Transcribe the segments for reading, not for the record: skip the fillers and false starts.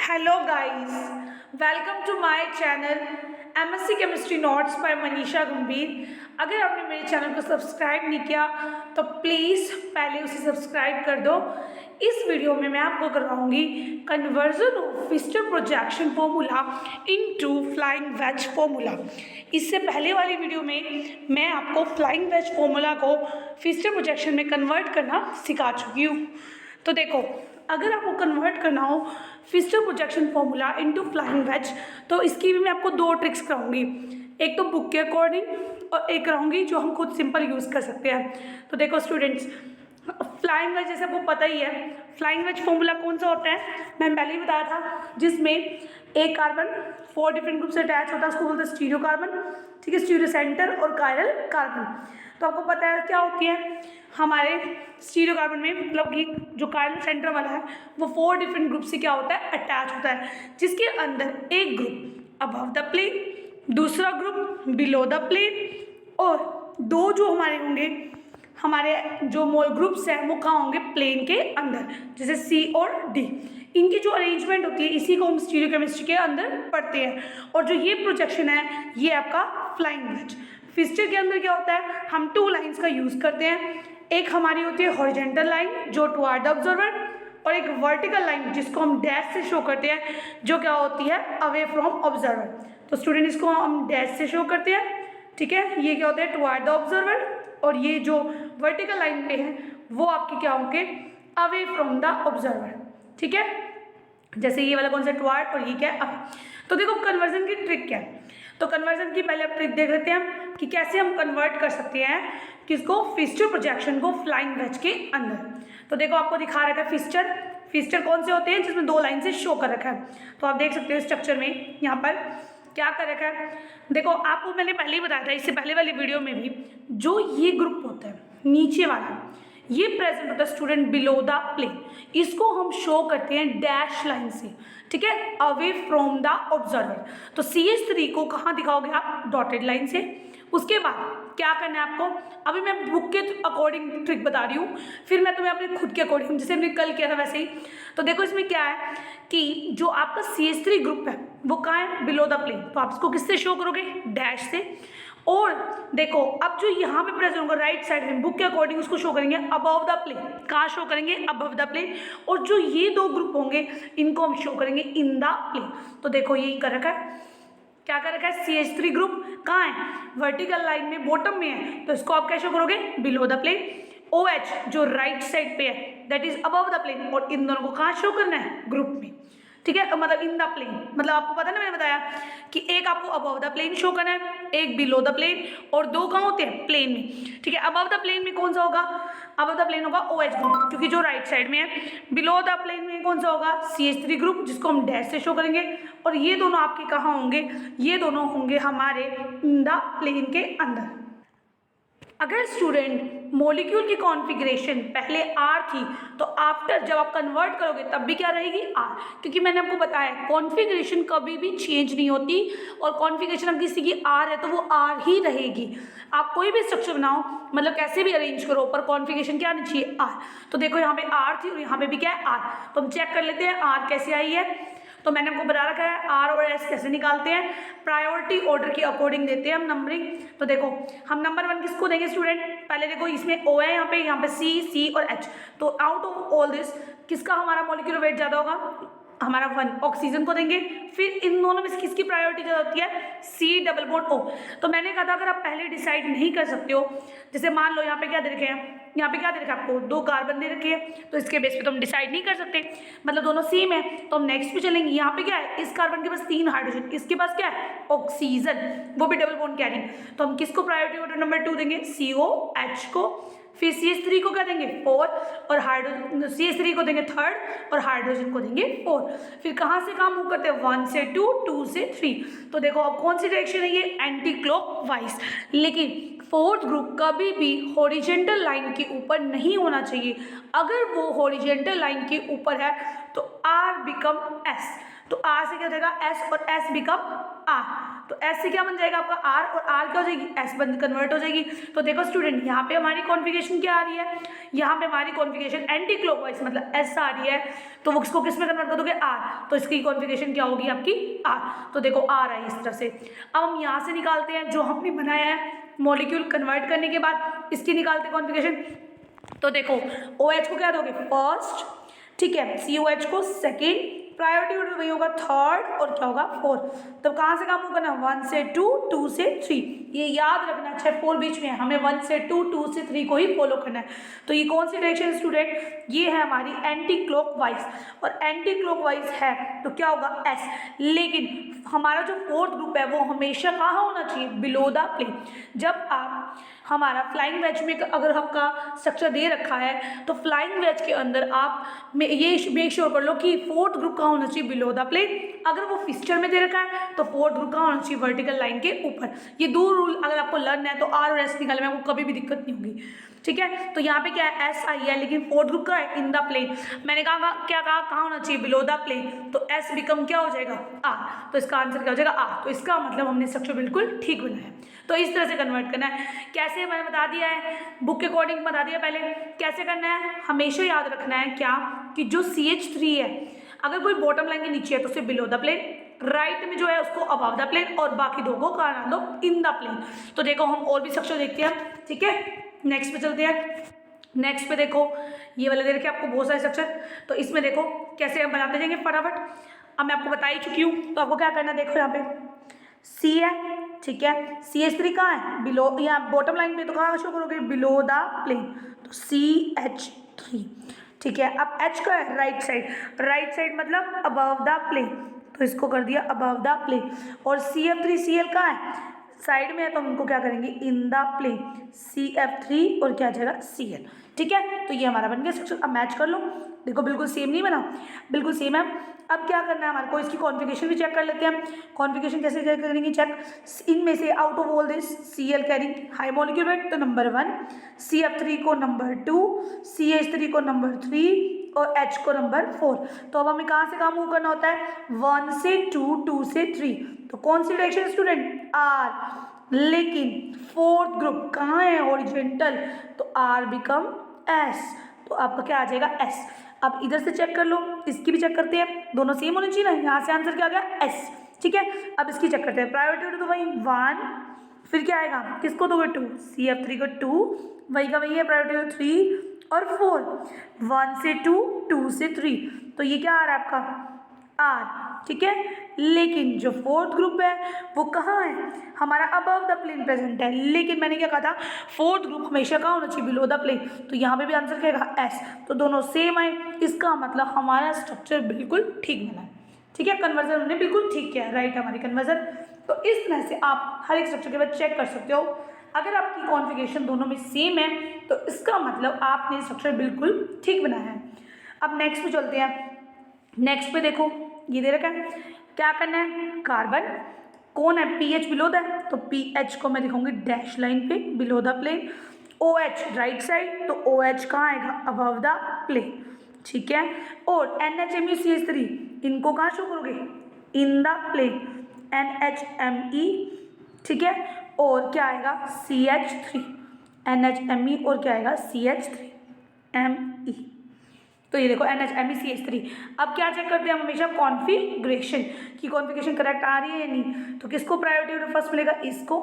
Hello guys, welcome to my channel MSc chemistry notes by Manisha Gambhir. अगर आपने मेरे channel को सब्सक्राइब नहीं किया तो प्लीज़ पहले उसे सब्सक्राइब कर दो। इस वीडियो में मैं आपको करवाऊंगी conversion of Fischer projection formula into flying wedge formula. इससे पहले वाली वीडियो में मैं आपको फ्लाइंग वेज फॉर्मूला को फिस्टर प्रोजेक्शन में कन्वर्ट करना सिखा चुकी हूँ। तो देखो, अगर आपको कन्वर्ट करना हो Fischer projection formula into flying wedge तो इसकी भी मैं आपको दो ट्रिक्स कराऊंगी। एक तो बुक के अकॉर्डिंग और एक कराऊंगी जो हम खुद सिंपल यूज़ कर सकते हैं। तो देखो स्टूडेंट्स, फ्लाइंग वेज जैसे आपको पता ही है, फ्लाइंग वेज फॉर्मूला कौन सा होता है मैंने पहले ही बताया था, जिसमें एक कार्बन 4 डिफरेंट ग्रुप से अटैच होता है, उसको बोलते हैं स्टीरियो कार्बन। ठीक है, स्टीरियो सेंटर और कायरल कार्बन। तो आपको पता है क्या होती है हमारे स्टीरियो कार्बन में, मतलब कि जो कायरल सेंटर वाला है वो 4 डिफरेंट ग्रुप से क्या होता है, अटैच होता है, जिसके अंदर एक ग्रुप अबव द प्लेन, दूसरा ग्रुप बिलो द प्लेन और दो जो हमारे होंगे, हमारे जो मोल ग्रुप्स हैं वो कहाँ होंगे, प्लेन के अंदर, जैसे सी और डी। इनकी जो अरेंजमेंट होती है इसी को हम स्टीरियो केमिस्ट्री के अंदर पढ़ते हैं। और जो ये प्रोजेक्शन है ये आपका फ्लाइंग वेज। फिस्टर के अंदर क्या होता है, हम 2 लाइंस का यूज़ करते हैं। एक हमारी होती है हॉरिजेंटल लाइन जो टुवर्ड द ऑब्जर्वर, और एक वर्टिकल लाइन जिसको हम डैश से शो करते हैं जो क्या होती है, अवे फ्रॉम ऑब्जर्वर। तो स्टूडेंट इसको हम डैश से शो करते हैं। ठीक है, ये क्या होता है, टुवर्ड द ऑब्जर्वर, और ये जो वर्टिकल लाइन पे है वो आपके क्या होंगे, अवे फ्रॉम द ऑब्जर्वर। ठीक है, जैसे ये वाला कौन सा टुवर्ड और ये क्या है, अवे। तो देखो कन्वर्जन की ट्रिक क्या है। तो कन्वर्जन की पहले आप ट्रिक देख लेते हैं कि कैसे हम कन्वर्ट कर सकते हैं किसको, फिस्टर प्रोजेक्शन को फ्लाइंग वेज के अंदर। तो देखो आपको दिखा रखा है फिस्टर। फिस्टर कौन से होते हैं, जिसमें 2 लाइन से शो कर रखा है। तो आप देख सकते हो स्ट्रक्चर में यहाँ पर क्या कर रखा है। देखो आपको मैंने पहले ही बताया था इससे पहले वाली वीडियो में भी, जो ये ग्रुप होता है नीचे वाला, ये प्रेजेंट होता है स्टूडेंट बिलो द प्लेन। इसको हम शो करते हैं डैश लाइन से। ठीक है, अवे फ्रॉम द ऑब्जर्वर। तो CH3 को कहाँ दिखाओगे आप, डॉटेड लाइन से। उसके बाद क्या करना है आपको, अभी मैं बुक के अकॉर्डिंग ट्रिक बता रही हूँ, फिर मैं तुम्हें अपने खुद के अकॉर्डिंग, जैसे हमने कल किया था वैसे ही। तो देखो इसमें क्या है कि जो आपका CH3 ग्रुप है वो कहाँ है, बिलो द प्लेन। तो आप इसको किससे शो करोगे, डैश से। और देखो अब जो यहाँ पे प्रेजेंट होगा राइट साइड में, बुक के अकॉर्डिंग उसको शो करेंगे अबव द प्लेन। कहाँ शो करेंगे, अबव द प्लेन। और जो ये 2 ग्रुप होंगे इनको हम शो करेंगे इन द प्लेन। तो देखो यही कर रखा है, क्या कर रखा है, CH3 ग्रुप कहाँ है, वर्टिकल लाइन में बॉटम में है, तो इसको आप क्या शो करोगे, बिलो द प्लेन। OH जो राइट साइड पे है that is above the plane, और इन दोनों को कहाँ शो करना है, ग्रुप में। ठीक है, मतलब इन द प्लेन, मतलब आपको पता ना मैंने बताया कि एक आपको अबव द प्लेन शो करना है, एक बिलो द प्लेन, और 2 कहाँ होते हैं, प्लेन में। ठीक है, अबव द प्लेन में कौन सा होगा, अबव द प्लेन होगा OH ग्रुप क्योंकि जो राइट साइड में है। बिलो द प्लेन में कौन सा होगा, CH3 ग्रुप जिसको हम डैश से शो करेंगे। और ये दोनों आपके कहाँ होंगे, ये दोनों होंगे हमारे इन द प्लेन के अंदर। अगर स्टूडेंट मॉलिक्यूल की कॉन्फ़िगरेशन पहले R थी तो आफ्टर जब आप कन्वर्ट करोगे तब भी क्या रहेगी, R। क्योंकि मैंने आपको बताया कॉन्फ़िगरेशन कभी भी चेंज नहीं होती, और कॉन्फ़िगरेशन अगर किसी की R है तो वो R ही रहेगी। आप कोई भी स्ट्रक्चर बनाओ, मतलब कैसे भी अरेंज करो, पर कॉन्फ़िगरेशन क्या आनी चाहिए, R। तो देखो यहाँ पे R थी और यहाँ पे भी क्या है, R। तो हम चेक कर लेते हैं R कैसे आई है। तो मैंने आपको बता रखा है R और S कैसे निकालते हैं, प्रायोरिटी ऑर्डर के अकॉर्डिंग देते हैं हम नंबरिंग। तो देखो हम नंबर 1 किसको देंगे स्टूडेंट, पहले देखो इसमें O है, यहाँ पे C और H। तो आउट ऑफ ऑल दिस किसका हमारा मॉलिक्यूलर वेट ज़्यादा होगा, हमारा 1 ऑक्सीजन को देंगे। फिर इन दोनों में से किसकी प्रायोरिटी ज़्यादा होती है, C डबल बॉन्ड O। तो मैंने कहा था अगर आप पहले डिसाइड नहीं कर सकते हो, जैसे मान लो यहाँ पे क्या दे रखे हैं, यहाँ पे क्या दे रखा है आपको, 2 कार्बन दे रखे हैं, तो इसके बेस पे तो हम डिसाइड नहीं कर सकते, मतलब दोनों सेम है, तो हम नेक्स्ट पे चलेंगे। यहाँ पे क्या है, इस कार्बन के पास 3 हाइड्रोजन, इसके पास क्या है, ऑक्सीजन, वो भी डबल बॉन्ड कैरिंग। तो हम किसको प्रायोरिटी ऑर्डर नंबर 2 देंगे, COH को। फिर CH3 को क्या देंगे, 4, और हाइड्रोजन CH3 को देंगे 3rd, और हाइड्रोजन को देंगे 4। फिर कहाँ से कहाँ मूव करते हैं, 1 से 2, 2 से 3। तो देखो अब कौन सी डायरेक्शन है ये, एंटी क्लॉकवाइज। लेकिन फोर्थ ग्रुप कभी भी हॉरिजेंटल लाइन के ऊपर नहीं होना चाहिए। अगर वो हॉरिजेंटल लाइन के ऊपर है तो आर बिकम एस, तो आर से क्या हो जाएगा एस और एस बिकम आर, तो एस से क्या बन जाएगा आपका आर और आर क्या हो जाएगी एस बन कन्वर्ट हो जाएगी। तो देखो स्टूडेंट यहाँ पे हमारी कॉन्फ़िगरेशन क्या आ रही है, यहाँ पे हमारी कॉन्फ़िगरेशन एंटी क्लॉकवाइज मतलब एस आ रही है, तो वो इसको किस में कन्वर्ट कर दोगे आर, तो इसकी कॉन्फ़िगरेशन क्या होगी आपकी आर, तो देखो आर आई इस तरफ से। अब हम यहाँ से निकालते हैं जो हमने बनाया है मॉलिक्यूल कन्वर्ट करने के बाद इसकी निकालते हैं कॉन्फ़िगरेशन। तो देखो OH को क्या दोगे फर्स्ट, ठीक है, COH को सेकेंड, प्रायोरिटी ऑर्डर वही होगा थर्ड और क्या होगा फोर्थ। तो कहाँ से काम मूव करना, 1 से 2, 2 से 3, ये याद रखना है, 6 4 बीच में है, हमें 1 से 2, 2 से 3 को ही फॉलो करना है। तो ये कौन सी डायरेक्शन स्टूडेंट, ये है हमारी एंटी क्लॉकवाइज, और एंटी क्लॉकवाइज है तो क्या होगा एस, लेकिन हमारा जो फोर्थ ग्रुप है वो हमेशा कहाँ होना चाहिए बिलो द प्लेन। जब आप हमारा फ्लाइंग वेज में अगर आपका स्ट्रक्चर दे रखा है तो फ्लाइंग वेज के अंदर आप ये मेक श्योर कर लो कि फोर्थ ग्रुप कहाँ होना चाहिए बिलो द प्लेन। अगर वो फिक्सचर में दे रखा है तो फोर्थ ग्रुप कहाँ होना चाहिए वर्टिकल लाइन के ऊपर। ये दो रूल अगर आपको लर्न है तो आर और एस निकालने में आपको कभी भी दिक्कत नहीं होगी, ठीक है। तो यहाँ पे क्या है एस आई है, लेकिन फोर्थ ग्रुप का है इन द प्लेन। मैंने कहा क्या कहा कहाँ होना चाहिए बिलो द प्लेन, तो एस बिकम क्या हो जाएगा आर, तो इसका आंसर क्या हो जाएगा आर। तो इसका मतलब हमने स्ट्रक्चर बिल्कुल ठीक बनाया है। तो इस तरह से कन्वर्ट करना है, कैसे मैंने बता दिया है बुक के अकॉर्डिंग बता दिया पहले कैसे करना है। हमेशा याद रखना है क्या कि जो CH3 है अगर कोई बॉटम लाइन के नीचे है तो उसे बिलो द प्लेन, राइट में जो है उसको अबव द प्लेन, और बाकी दो को कहाँ डाल दो इन द प्लेन। तो देखो हम और भी स्ट्रक्चर देखते हैं, ठीक है। नेक्स्ट पे चलते हैं। नेक्स्ट पे देखो ये वाले दे रखे आपको बहुत सारे स्ट्रक्चर, तो इसमें देखो कैसे हम बनाते जाएंगे फटाफट। अब मैं आपको बता ही चुकी हूँ, तो आपको क्या करना है, देखो यहाँ पे C है, ठीक है, CH3 कहाँ है बिलो, यहाँ बॉटम लाइन पे, तो कहाँ शो करोगे बिलो द प्लेन, तो CH3, ठीक है। अब H का है राइट साइड, राइट साइड मतलब अबव द प्लेन, तो इसको कर दिया अबव द प्लेन। और CF3Cl कहाँ है साइड में है, तो हम उनको क्या करेंगे इन द प्लेन, CF3 और क्या आ जाएगा Cl, ठीक है। तो ये हमारा बन गया स्ट्रक्चर। अब मैच कर लो, देखो बिल्कुल सेम नहीं बना, बिल्कुल सेम है। अब क्या करना है हमारे को, इसकी कॉन्फ़िगरेशन भी चेक कर लेते हैं। कॉन्फ़िगरेशन कैसे करेंगे चेक, इनमें से out of all this Cl carrying high molecule weight तो नंबर 1, CF3 को नंबर 2, CH3 को नंबर 3 और H को नंबर 4। तो अब हमें कहाँ से कहाँ मूव करना होता है 1 से 2, 2 से 3, तो कौन सी डायरेक्शन स्टूडेंट आर, लेकिन फोर्थ ग्रुप कहाँ है हॉरिजॉन्टल, तो आर बिकम एस, तो आपका क्या आ जाएगा एस। अब इधर से चेक कर लो, इसकी भी चेक करते हैं, दोनों सेम होने चाहिए ना, यहाँ से आंसर क्या आ गया एस, ठीक है। अब इसकी चेक करते हैं, प्रायोरिटी तो वही 1, फिर क्या आएगा किसको दोगे 2, CF3 को 2 वही का वही है, प्रायोरिटी 3 और 4, 1 से 2, 2 से 3, तो ये क्या आ रहा है आपका आर, ठीक है। लेकिन जो फोर्थ ग्रुप है वो कहाँ है हमारा अबव द प्लेन प्रेजेंट है, लेकिन मैंने क्या कहा था फोर्थ ग्रुप हमेशा कहाँ होना चाहिए बिलो द प्लेन, तो यहाँ पे भी आंसर क्या आएगा एस, तो दोनों सेम है। इसका मतलब हमारा स्ट्रक्चर बिल्कुल ठीक बना है, ठीक है, कन्वर्जन हमने बिल्कुल ठीक किया, राइट हमारी कन्वर्जन। तो इस तरह से आप हर एक स्ट्रक्चर के बाद चेक कर सकते हो, अगर आपकी कॉन्फ़िगरेशन दोनों में सेम है तो इसका मतलब आपने स्ट्रक्चर बिल्कुल ठीक बनाया है। अब नेक्स्ट पे चलते हैं। नेक्स्ट पे देखो ये दे रखा है, क्या करना है कार्बन कौन है पीएच बिलो द, तो पीएच को मैं दिखाऊंगी डैश लाइन पे below the plane, OH right side तो ओएच कहाँ आएगा अबव द प्लेन, ठीक है। और NHMeCH3 इनको कहाँ शो करोगे इन द प्लेन NHMe, ठीक है, और क्या आएगा CH3 NHMe और क्या आएगा CH3Me, तो ये देखो NHMeCH3। अब क्या चेक करते हैं हम हमेशा कॉन्फ़िगरेशन की, कॉन्फ़िगरेशन करेक्ट आ रही है या नहीं, तो किसको प्रायोरिटी ऑर्डर फर्स्ट मिलेगा इसको,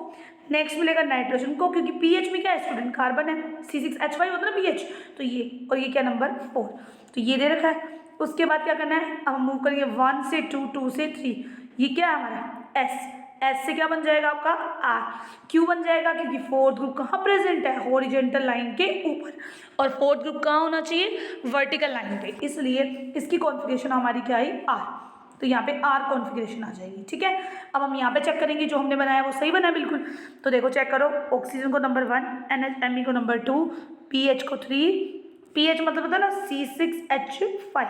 नेक्स्ट मिलेगा नाइट्रोजन को, क्योंकि पीएच में क्या है स्टूडेंट कार्बन है, C6H5 होता है ना पीएच, तो ये और ये क्या नंबर 4, तो ये दे रखा है। उसके बाद क्या करना है अब हम मूव करेंगे 1 से 2, 2 से 3, ये क्या है हमारा एस, एस से क्या बन जाएगा आपका आर, क्यों बन जाएगा क्योंकि फोर्थ ग्रुप कहाँ प्रेजेंट है हॉरिजॉन्टल लाइन के ऊपर, और फोर्थ ग्रुप कहाँ होना चाहिए वर्टिकल लाइन पे, इसलिए इसकी कॉन्फ़िगरेशन हमारी क्या है आर, तो यहाँ पे आर कॉन्फ़िगरेशन आ जाएगी, ठीक है। अब हम यहाँ पे चेक करेंगे जो हमने बनाया वो सही बना है बिल्कुल, तो देखो चेक करो ऑक्सीजन को नंबर 1, NHMe को नंबर 2, पीएच को 3, पीएच मतलब होता है ना C6H5,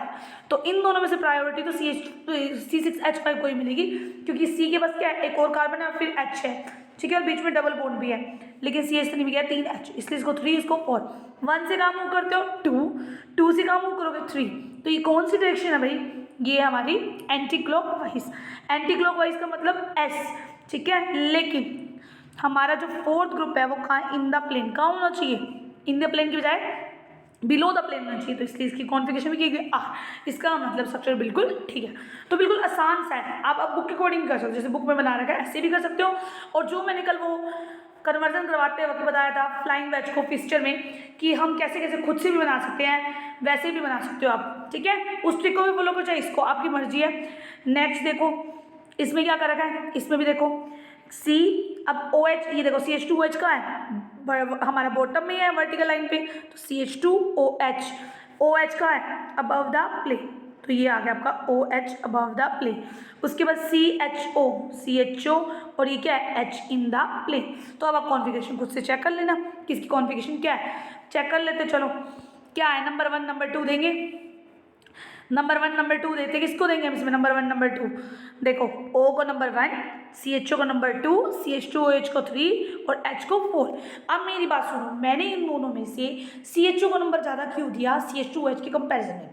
तो इन दोनों में से प्रायोरिटी तो C6H5 को ही मिलेगी, क्योंकि C के पास क्या है एक और कार्बन है और फिर H है, ठीक है, और बीच में डबल बॉन्ड भी है, लेकिन CH3 में क्या है 3H, इसलिए इसको 3, इसको 4। 1 से कहाँ मूव करते हो 2, 2 से कहाँ मूव करोगे 3। तो ये कौन सी डायरेक्शन है भाई, ये हमारी एंटी क्लॉकवाइज। एंटी क्लॉकवाइज का मतलब S, ठीक है। लेकिन हमारा जो फोर्थ ग्रुप है वो कहाँ, इन द प्लेन। कहाँ होना चाहिए, इन द प्लेन की बजाय बिलो द प्लेन होना चाहिए, तो इसलिए इसकी कॉन्फ़िगरेशन भी की गई R। इसका मतलब स्ट्रक्चर बिल्कुल ठीक है। तो बिल्कुल आसान सा है, आप अब बुक के अकॉर्डिंग कर सकते हो, जैसे बुक में बना रखा है ऐसे भी कर सकते हो। और जो मैंने कल वो कन्वर्जन करवाते वक्त बताया था फ्लाइंग वेज को फिक्सचर में, कि हम कैसे कैसे खुद से भी बना सकते हैं, वैसे भी बना सकते हो आप, ठीक है। उस ट्रिक को भी फॉलो करो, चाहे इसको, आपकी मर्जी है। नेक्स्ट देखो इसमें क्या कर रखा है, इसमें भी देखो C, अब OH, ये देखो CH2OH का है, हमारा बॉटम में है वर्टिकल लाइन पे, तो CH2OH, OH का है अबव द प्लेन, तो ये आ गया आपका OH अबव द प्लेन। उसके बाद CHO और ये क्या है H इन द प्लेन। तो अब आप कॉन्फ़िगरेशन खुद से चेक कर लेना, किसकी कॉन्फ़िगरेशन क्या है, चेक कर लेते चलो। क्या है, नंबर 1 नंबर 2 देंगे, नंबर 1 नंबर 2 देते, किसको देंगे हम इसमें, नंबर 1 नंबर 2। देखो O को नंबर 1, CHO को नंबर 2, CH2OH को 3 और H को 4। अब मेरी बात सुनो, मैंने इन दोनों में से CHO को नंबर ज़्यादा क्यों दिया CH2OH के कंपैरिजन में।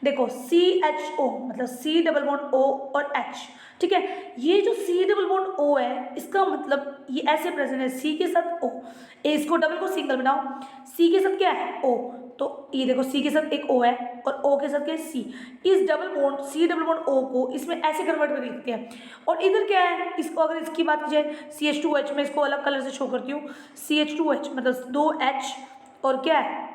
देखो CHO मतलब C डबल बॉन्ड O और H, ठीक है। ये जो C डबल बॉन्ड O है, इसका मतलब ये ऐसे प्रेजेंट है C के साथ O, इसको डबल को सिंगल बनाओ, C के साथ क्या है O, तो ये देखो C के साथ एक O है और O के साथ क्या है C। इस double bond C double bond O को इसमें ऐसे कन्वर्ट कर लिखते हैं। और इधर क्या है, इसको अगर इसकी बात की जाए CH2H में, इसको अलग कलर से शो करती हूँ, CH2H मतलब 2H और क्या है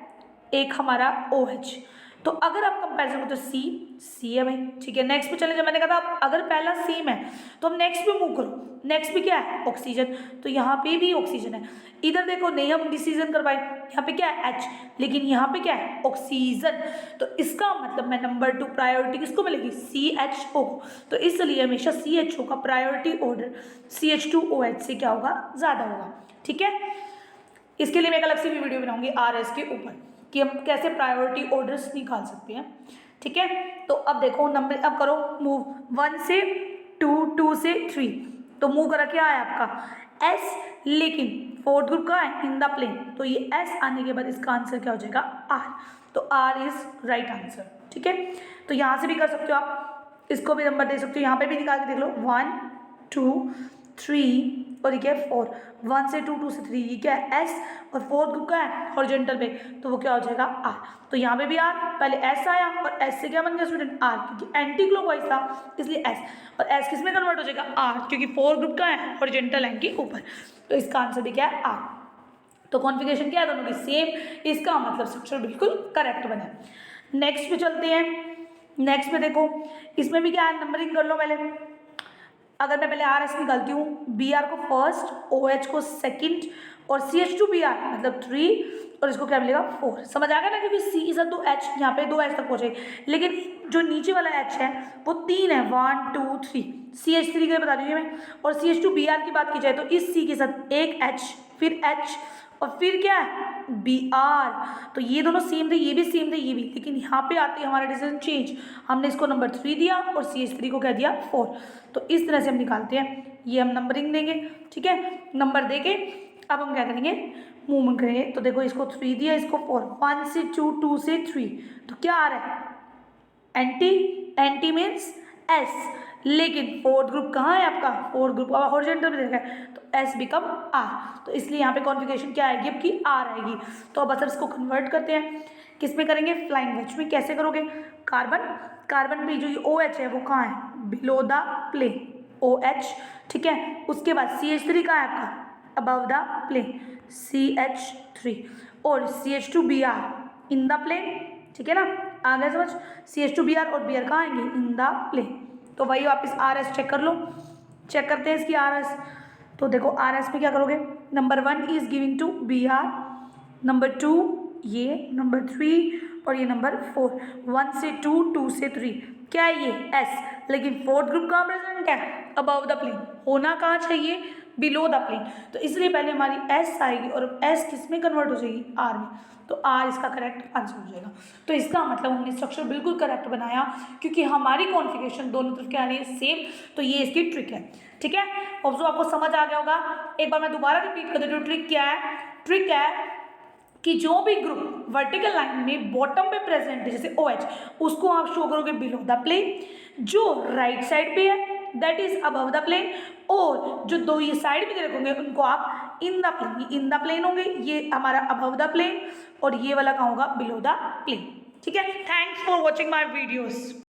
एक हमारा OH। तो अगर आप कंपैरिजन करो तो C है भाई, ठीक है। नेक्स्ट पे चले, जब मैंने कहा था अगर पहला सेम है तो हम नेक्स्ट पे मूव करो, नेक्स्ट पे क्या है ऑक्सीजन, तो यहाँ पे भी ऑक्सीजन है। इधर देखो नहीं हम डिसीजन कर पाए, यहाँ पे क्या है H, लेकिन यहाँ पे क्या है ऑक्सीजन, तो इसका मतलब मैं नंबर 2 प्रायोरिटी किसको मिलेगी CHO। तो इसलिए हमेशा CHO का प्रायोरिटी ऑर्डर CH2OH से क्या होगा, ज़्यादा होगा, ठीक है। इसके लिए मैं एक अलग से भी वीडियो बनाऊंगी RS के ऊपर, कि हम कैसे प्रायोरिटी ऑर्डर्स निकाल सकते हैं, ठीक है। तो अब देखो नंबर, अब करो मूव 1 से 2, 2 से 3, तो मूव करा क्या है आपका S, लेकिन फोर्थ ग्रुप का है इन द प्लेन, तो ये S आने के बाद इसका आंसर क्या हो जाएगा R, तो R इज राइट आंसर, ठीक है। तो यहाँ से भी कर सकते हो आप, इसको भी नंबर दे सकते हो, यहाँ पे भी निकाल के देख लो 1 2 3 और ये क्या है 4, 1 से 2, 2 से 3, ये क्या है S, और फोर्थ ग्रुप का है हॉरिजॉन्टल पे, तो वो क्या हो जाएगा R। तो यहाँ पे भी R, पहले S आया और S से क्या बन गया स्टूडेंट R, क्योंकि एंटी क्लॉकवाइज था इसलिए S, और S किस में कन्वर्ट हो जाएगा R, क्योंकि फोर्थ ग्रुप का है हॉरिजॉन्टल लाइन के ऊपर, तो इसका आंसर भी क्या है R। तो कॉन्फ़िगरेशन क्या है दोनों की सेम, इसका मतलब स्ट्रक्चर बिल्कुल करेक्ट बना। नेक्स्ट पे चलते हैं, नेक्स्ट पे देखो इसमें भी क्या है, नंबरिंग कर लो पहले। अगर मैं पहले RS निकालती हूँ, BR को फर्स्ट, OH को सेकंड और CH2BR मतलब 3 और इसको क्या मिलेगा 4। समझ आ गया ना, क्योंकि C के साथ 2H, यहाँ पे 2H तक पहुँचे, लेकिन जो नीचे वाला H है वो 3 है, 1 2 3, CH3 के बता रही हूँ मैं। और CH2BR की बात की जाए तो इस C के साथ एक H, फिर H और फिर क्या है BR, तो ये दोनों सेम थे, ये भी सेम थे, ये भी, लेकिन यहाँ पे आते हमारा डिसीजन चेंज, हमने इसको नंबर 3 दिया और CH3 को क्या दिया 4। तो इस तरह से हम निकालते हैं, ये हम नंबरिंग देंगे, ठीक है। नंबर देके अब हम क्या करेंगे, मूवमेंट करेंगे। तो देखो इसको 3 दिया, इसको 4, 1 से 2, 2 से 3, तो क्या आ रहा है एंटी, एंटी मीन्स S, लेकिन फोर्थ ग्रुप कहाँ है आपका, फोर्थ ग्रुप हॉरिजॉन्टल में देखा है, तो S बिकम R, तो इसलिए यहाँ पे कॉन्फ़िगरेशन क्या आएगी आपकी R आएगी। तो अब असल इसको कन्वर्ट करते हैं, किस में करेंगे फ्लाइंग वेज में। कैसे करोगे, कार्बन, कार्बन पे जो ये OH है वो कहाँ है बिलो द प्लेन OH, ठीक है। उसके बाद CH3 कहाँ है आपका अबव द प्लेन CH3 और CH2BR इन द प्लेन, ठीक है ना, आ गया समझ। CH2BR और BR कहाँ आएंगे इन द प्लेन। तो वही वापस RS चेक कर लो, चेक करते हैं इसकी RS। तो देखो RS में क्या करोगे, number 1 is giving to BR, number 2 ये, नंबर 3 और ये नंबर 4, 1 से 2, 2 से 3, क्या है ये S, लेकिन फोर्थ ग्रुप कहाँ प्रेजेंट है अबव द प्लेन, होना कहाँ चाहिए बिलो द प्लेन, तो इसलिए पहले हमारी S आएगी और S किस में कन्वर्ट हो जाएगी R में। तो आर इसका करेक्ट आंसर हो जाएगा। तो इसका मतलब हमने स्ट्रक्चर बिल्कुल करेक्ट बनाया, क्योंकि हमारी कॉन्फ़िगरेशन दोनों तरफ क्या आ रही है, सेम। तो ये इसकी ट्रिक है, ठीक है। और जो आपको समझ आ गया होगा, एक बार मैं दोबारा रिपीट कर देती हूँ। ट्रिक क्या है? ट्रिक है कि जो भी ग्रुप वर्टिकल लाइन में बॉटम पे प्रेजेंट है, जैसे OH, उसको आप शो करोगे बिलो द प्लेन। जो राइट साइड पे है that is above the plane, और जो दो ये साइड में रखोगे उनको आप in the plane, in the plane होंगे, ये हमारा अबव द प्लेन, और ये वाला कहाँ होगा, बिलो द प्लेन, ठीक है। Thanks for watching my videos.